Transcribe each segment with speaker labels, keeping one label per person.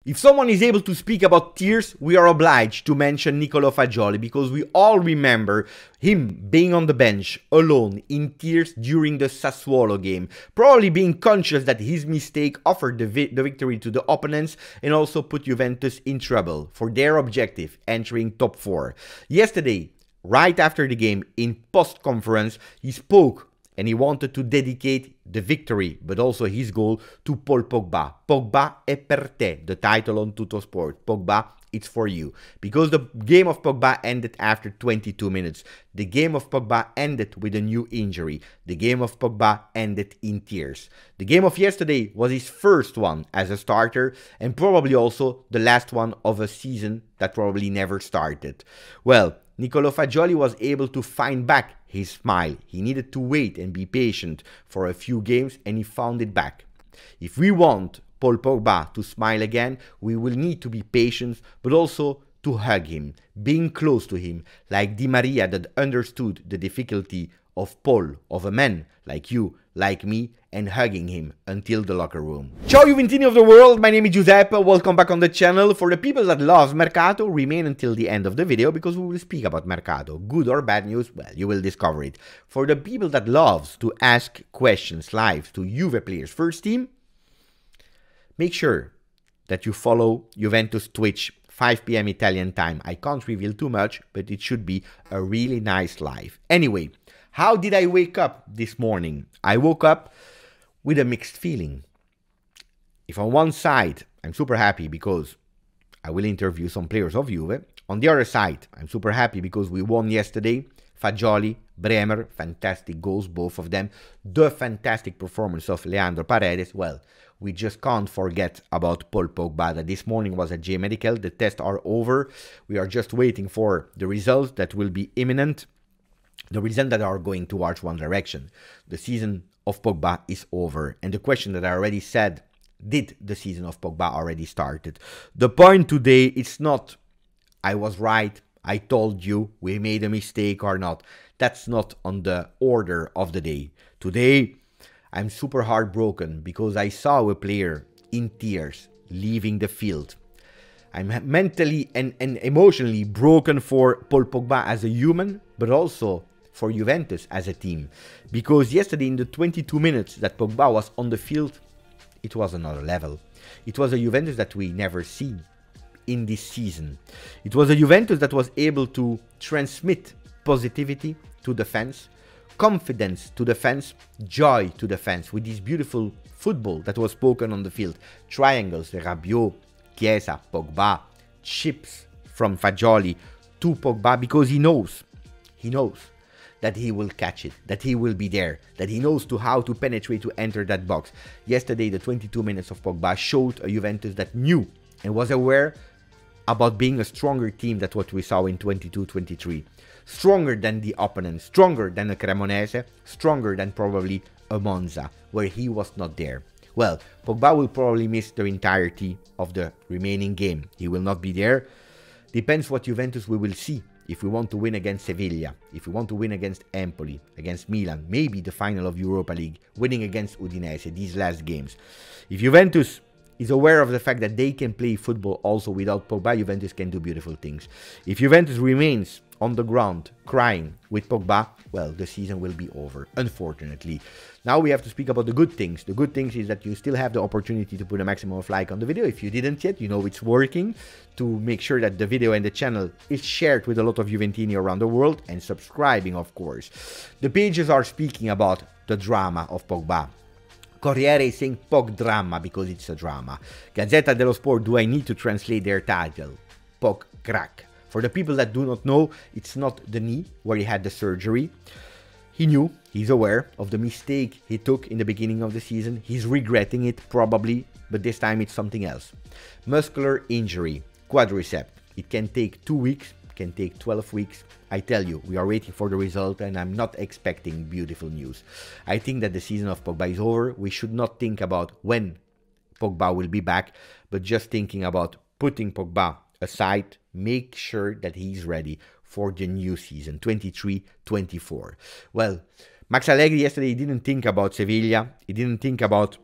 Speaker 1: If someone is able to speak about tears, we are obliged to mention Nicolo Fagioli, because we all remember him being on the bench alone in tears during the Sassuolo game, probably being conscious that his mistake offered the victory to the opponents and also put Juventus in trouble for their objective, entering top 4. Yesterday, right after the game, in post-conference, he spoke and he wanted to dedicate the victory, but also his goal, to Paul Pogba. Pogba è per te, the title on Tuttosport. Pogba, it's for you. Because the game of Pogba ended after 22 minutes. The game of Pogba ended with a new injury. The game of Pogba ended in tears. The game of yesterday was his first one as a starter, and probably also the last one of a season that probably never started. Well, Nicolo Fagioli was able to find back his smile. He needed to wait and be patient for a few games, and he found it back. If we want Paul Pogba to smile again, we will need to be patient, but also to hug him, being close to him, like Di Maria that understood the difficulty of Paul, of a man like you, like me, and hugging him until the locker room. Ciao Juventini of the world, my name is Giuseppe, welcome back on the channel. For the people that love Mercato, remain until the end of the video because we will speak about Mercato. Good or bad news, well, you will discover it. For the people that loves to ask questions live to Juve players first team, make sure that you follow Juventus Twitch, 5 PM Italian time. I can't reveal too much, but it should be a really nice live. Anyway, how did I wake up this morning? I woke up with a mixed feeling. If on one side, I'm super happy because I will interview some players of Juve. On the other side, I'm super happy because we won yesterday. Fagioli, Bremer, fantastic goals, both of them. The fantastic performance of Leandro Paredes. Well, we just can't forget about Paul Pogba, that this morning was a J Medical. The tests are over. We are just waiting for the results that will be imminent. The results that are going towards one direction. The season of Pogba is over. And the question that I already said, did the season of Pogba already started? The point today, it's not, I was right, I told you, we made a mistake or not. That's not on the order of the day. Today, I'm super heartbroken because I saw a player in tears leaving the field. I'm mentally and emotionally broken for Paul Pogba as a human, but also for Juventus as a team. Because yesterday in the 22 minutes that Pogba was on the field, it was another level. It was a Juventus that we never seen in this season. It was a Juventus that was able to transmit positivity to the fans, confidence to the fans, joy to the fans, with this beautiful football that was spoken on the field. Triangles, Rabiot, Chiesa, Pogba, chips from Fagioli to Pogba, because he knows that he will catch it, that he will be there, that he knows how to penetrate, to enter that box. Yesterday, the 22 minutes of Pogba showed a Juventus that knew and was aware about being a stronger team than what we saw in 22-23. Stronger than the opponent, stronger than a Cremonese, stronger than probably a Monza, where he was not there. Well, Pogba will probably miss the entirety of the remaining game. He will not be there. Depends what Juventus we will see. If we want to win against Sevilla, if we want to win against Empoli, against Milan, maybe the final of Europa League, winning against Udinese, these last games. If Juventus is aware of the fact that they can play football also without Pogba, Juventus can do beautiful things. If Juventus remains on the ground crying with Pogba, well, the season will be over, unfortunately. Now we have to speak about the good things. The good things is that you still have the opportunity to put a maximum of like on the video. If you didn't yet, you know it's working, to make sure that the video and the channel is shared with a lot of Juventini around the world, and subscribing, of course. The pages are speaking about the drama of Pogba. Corriere is saying Pog drama because it's a drama. Gazzetta dello Sport, do I need to translate their title? Pog crack. For the people that do not know, it's not the knee where he had the surgery. He knew, he's aware of the mistake he took in the beginning of the season. He's regretting it probably, but this time it's something else. Muscular injury, quadricep. It can take 2 weeks, can take 12 weeks. I tell you, we are waiting for the result, and I'm not expecting beautiful news. I think that the season of Pogba is over. We should not think about when Pogba will be back, but just thinking about putting Pogba aside, make sure that he's ready for the new season, 23-24. Well, Max Allegri yesterday didn't think about Sevilla. He didn't think about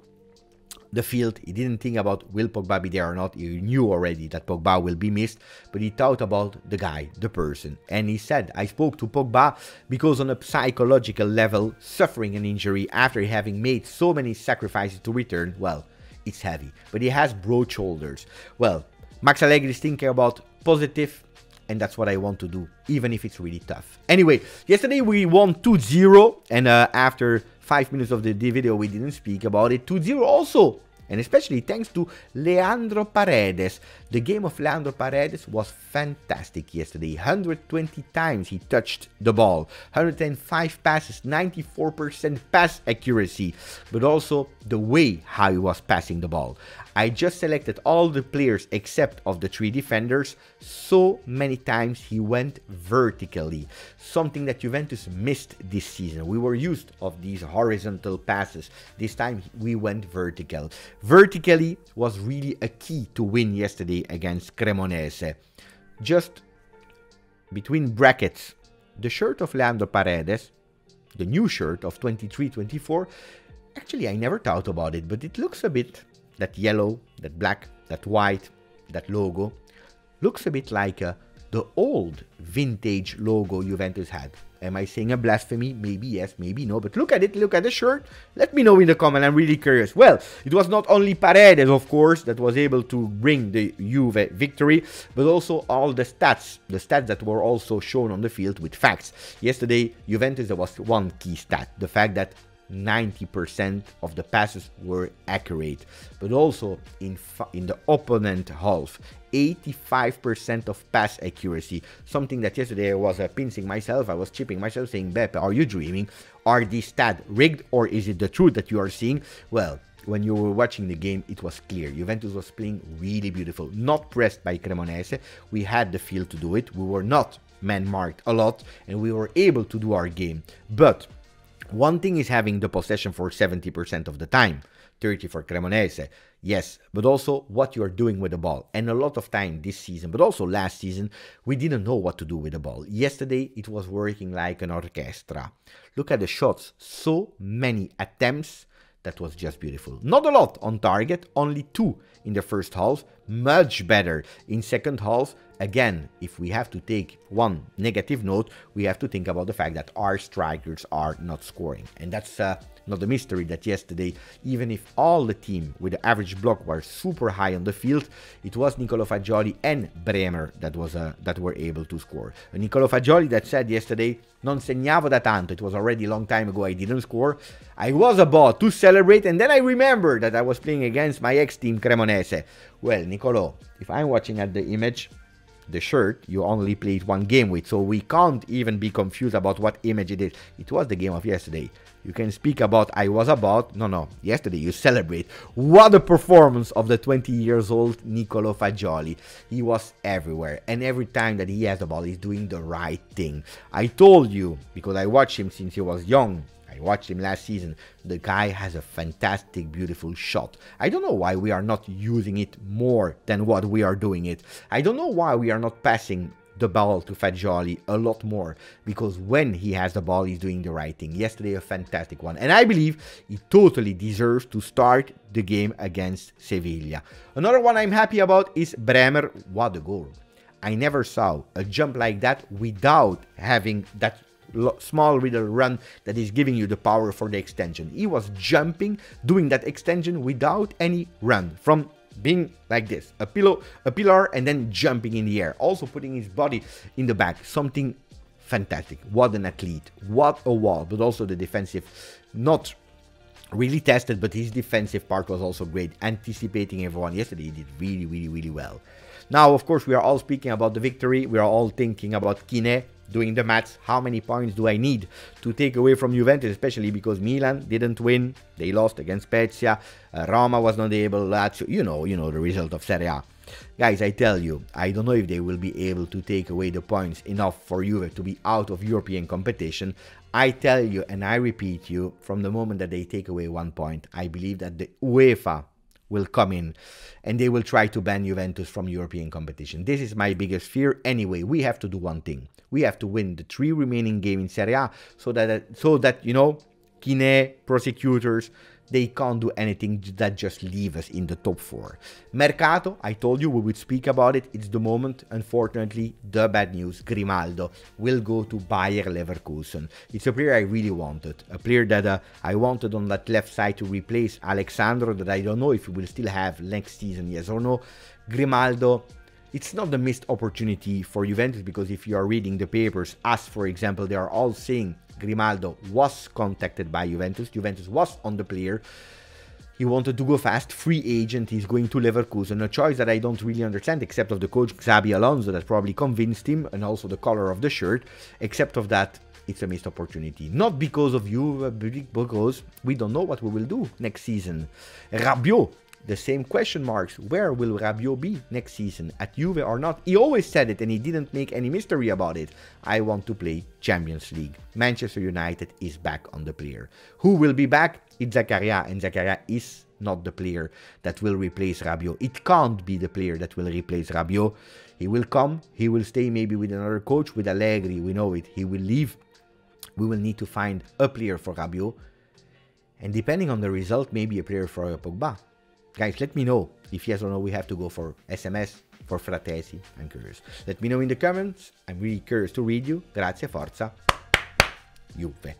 Speaker 1: the field. He didn't think about will Pogba be there or not. He knew already that Pogba will be missed, but he thought about the guy, the person. And he said, I spoke to Pogba because on a psychological level, suffering an injury after having made so many sacrifices to return, well, it's heavy. But he has broad shoulders. Well, Max Allegri is thinking about positive, and that's what I want to do, even if it's really tough. Anyway, yesterday we won 2-0, and after 5 minutes of the video, we didn't speak about it. 2-0 also, and especially thanks to Leandro Paredes. The game of Leandro Paredes was fantastic yesterday. 120 times he touched the ball, 105 passes, 94% pass accuracy, but also the way how he was passing the ball. I just selected all the players except of the 3 defenders. So many times he went vertically, something that Juventus missed this season. We were used of these horizontal passes. This time we went vertical. Vertically was really a key to win yesterday against Cremonese. Just between brackets, the shirt of Leandro Paredes, the new shirt of 23-24, actually I never thought about it, but it looks a bit, that yellow, that black, that white, that logo, looks a bit like the old vintage logo Juventus had. Am I saying a blasphemy? Maybe yes, maybe no, but look at it, look at the shirt. Let me know in the comment, I'm really curious. Well, it was not only Paredes, of course, that was able to bring the Juve victory, but also all the stats that were also shown on the field with facts. Yesterday, Juventus, there was one key stat, the fact that 90% of the passes were accurate, but also in the opponent half, 85% of pass accuracy, something that yesterday I was pincing myself, I was chipping myself saying, Beppe, are you dreaming? Are these stats rigged, or is it the truth that you are seeing? Well, when you were watching the game, it was clear. Juventus was playing really beautiful, not pressed by Cremonese. We had the field to do it. We were not man-marked a lot, and we were able to do our game. But one thing is having the possession for 70% of the time, 30 for Cremonese, yes, but also what you are doing with the ball. And a lot of time this season, but also last season, we didn't know what to do with the ball. Yesterday, it was working like an orchestra. Look at the shots, so many attempts. That was just beautiful. Not a lot on target, only 2 in the first half, much better in second half. Again, if we have to take one negative note, we have to think about the fact that our strikers are not scoring. And that's not a mystery that yesterday, even if all the team with the average block were super high on the field, it was Nicolo Fagioli and Bremer that were able to score. Nicolo Fagioli that said yesterday, non segnavo da tanto, it was already a long time ago I didn't score. I was about to celebrate, and then I remembered that I was playing against my ex-team Cremonese. Well, Nicolo, if I'm watching at the image, the shirt you only played one game with, so we can't even be confused about what image it is. It was the game of yesterday. You can speak about I was about, no, yesterday you celebrate. What a performance of the 20 years old Nicolo Fagioli. He was everywhere, and every time that he has the ball, he's doing the right thing. I told you, because I watched him since he was young, I watched him last season, the guy has a fantastic, beautiful shot. I don't know why we are not using it more than what we are doing it. I don't know why we are not passing the ball to Fagioli a lot more, because when he has the ball, he's doing the right thing. Yesterday, a fantastic one, and I believe he totally deserves to start the game against Sevilla. Another one I'm happy about is Bremer. What a goal. I never saw a jump like that without having that small little run that is giving you the power for the extension. He was jumping, doing that extension without any run, from being like this, a pillar, and then jumping in the air, also putting his body in the back. Something fantastic. What an athlete, what a wall. But also the defensive, not really tested, but his defensive part was also great, anticipating everyone. Yesterday he did really well. Now, of course, we are all speaking about the victory. We are all thinking about Kine, doing the maths. How many points do I need to take away from Juventus, especially because Milan didn't win. They lost against Spezia. Roma was not able. Lazio, you know the result of Serie A. Guys, I tell you, I don't know if they will be able to take away the points enough for Juve to be out of European competition. I tell you, and I repeat you, from the moment that they take away 1 point, I believe that the UEFA will come in and they will try to ban Juventus from European competition. This is my biggest fear. Anyway, we have to do one thing. We have to win the 3 remaining games in Serie A so that you know, Kine, prosecutors, they can't do anything that just leave us in the top 4. Mercato, I told you we would speak about it. It's the moment. Unfortunately, the bad news, Grimaldo will go to Bayer Leverkusen. It's a player I really wanted. A player that I wanted on that left side to replace Alexandro, that I don't know if he will still have next season, yes or no. Grimaldo, it's not the missed opportunity for Juventus, because if you are reading the papers, as for example, they are all saying Grimaldo was contacted by Juventus. Juventus was on the player. He wanted to go fast. Free agent. He's going to Leverkusen. A choice that I don't really understand, except of the coach Xabi Alonso that probably convinced him, and also the color of the shirt. Except of that, it's a missed opportunity. Not because of you, but because we don't know what we will do next season. Rabiot. The same question marks. Where will Rabiot be next season? At Juve or not? He always said it and he didn't make any mystery about it. I want to play Champions League. Manchester United is back on the player. Who will be back? It's Zakaria, and Zakaria is not the player that will replace Rabiot. It can't be the player that will replace Rabiot. He will come, he will stay maybe with another coach, with Allegri, we know it. He will leave. We will need to find a player for Rabiot. And depending on the result, maybe a player for Pogba. Guys, let me know if yes or no we have to go for SMS, for Fratesi. I'm curious. Let me know in the comments. I'm really curious to read you. Grazie, forza, Juve.